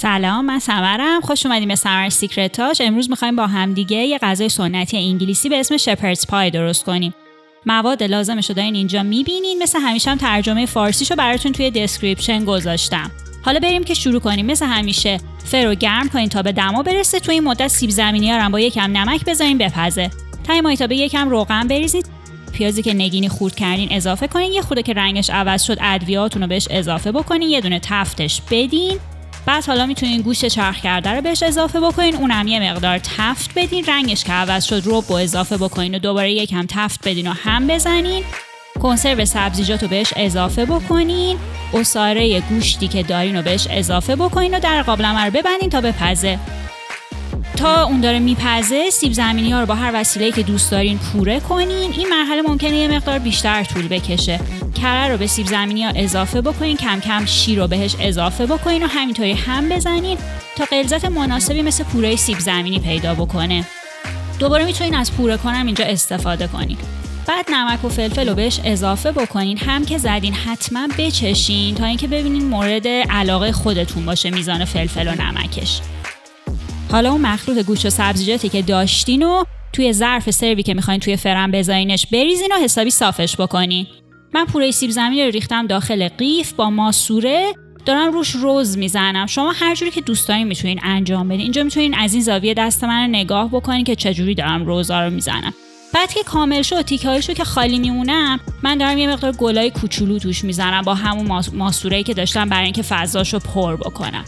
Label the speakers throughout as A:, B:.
A: سلام، من سمرم. خوش اومدیم به سمر سیکرتاش. امروز میخوایم با همدیگه یه غذای سنتی انگلیسی به اسم شپردز پای درست کنیم. مواد لازمشو دارین اینجا میبینین. مثل همیشه هم ترجمه فارسیشو براتون توی دسکریپشن گذاشتم. حالا بریم که شروع کنیم. مثل همیشه فر رو گرم کنین تا به دما برسه. توی این مدت سیب زمینی‌ها رو با یکم نمک بذارین بپزه. تا مایتابه یکم روغن بریزین. پیازی که نگینی خورد کردین اضافه کنین. یه خورده که رنگش عوض شد ادویه‌هاتون رو بهش اضافه بکنین. یه دونه تفتش بدین. بعد حالا میتونین گوشت چرخ کرده رو بهش اضافه بکنین، اونم یه مقدار تفت بدین. رنگش که عوض شد رب رو اضافه بکنین و دوباره یکم تفت بدین و هم بزنین. کنسرو سبزیجات رو بهش اضافه بکنین. عصاره گوشتی که دارین رو بهش اضافه بکنین و در قابلمه رو ببندین تا بپزه. تا اون داره میپزه سیب زمینی‌ها رو با هر وسیله‌ای که دوست دارین پوره کنین. این مرحله ممکنه یه مقدار بیشتر طول بکشه. کره رو به سیب زمینی‌ها اضافه بکنین، کم کم شیر رو بهش اضافه بکنین و همینطوری هم بزنین تا غلظت مناسبی مثل پوره سیب زمینی پیدا بکنه. دوباره میتونین از پوره کنم اینجا استفاده کنین. بعد نمک و فلفل رو بهش اضافه بکنین. هم که زدین حتما بچشین تا اینکه ببینین مورد علاقه خودتون باشه میزان فلفل و نمکش. حالا اون مخلوط گوشت و سبزیجاتی که داشتین و توی ظرف سروی که میخواین توی فرن بذارینش بریزین و حسابی صافش بکنین. من پوره سیب زمینی رو ریختم داخل قیف با ماسوره، دارم روش روز میزنم. شما هر جوری که دوست دارین میتونین انجام بدین. اینجا میتونین از این زاویه دست من رو نگاه بکنین که چجوری دارم روزا رو میزنم. بعد که کامل شد، تیکه‌هاشو که خالی میمونم، من دارم یه مقدار گلای کوچولو توش میزنم با همون ماسوره‌ای که داشتم برای اینکه فضاشو پر بکنم.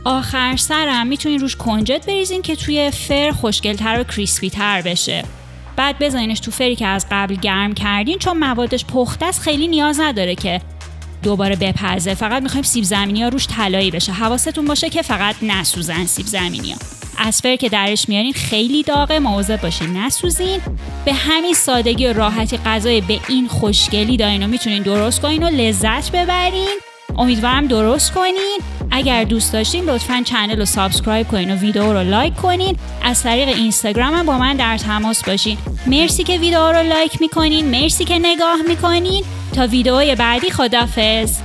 A: آخر سرم میتونین روش کنجد بریزین که توی فر خوشگل‌تر و کریسپی تر بشه. بعد بذارینش تو فری که از قبل گرم کردین، چون موادش پخته است خیلی نیاز نداره که دوباره بپزه. فقط میخوایم سیب زمینی‌ها روش طلایی بشه. حواستون باشه که فقط نسوزن سیب زمینی‌ها. از فر که درش میارین خیلی داغه، مواظب باشین نسوزین. به همین سادگی و راحتی غذای به این خوشگلی دارین و میتونین درست کنین و لذت ببرین. امیدوارم درست کنین. اگر دوست داشتین لطفاً چنل رو سابسکرایب کنین و ویدیو رو لایک کنین. از طریق اینستاگرام هم با من در تماس باشین. مرسی که ویدیو رو لایک میکنین. مرسی که نگاه میکنین. تا ویدیوهای بعدی، خداحافظ.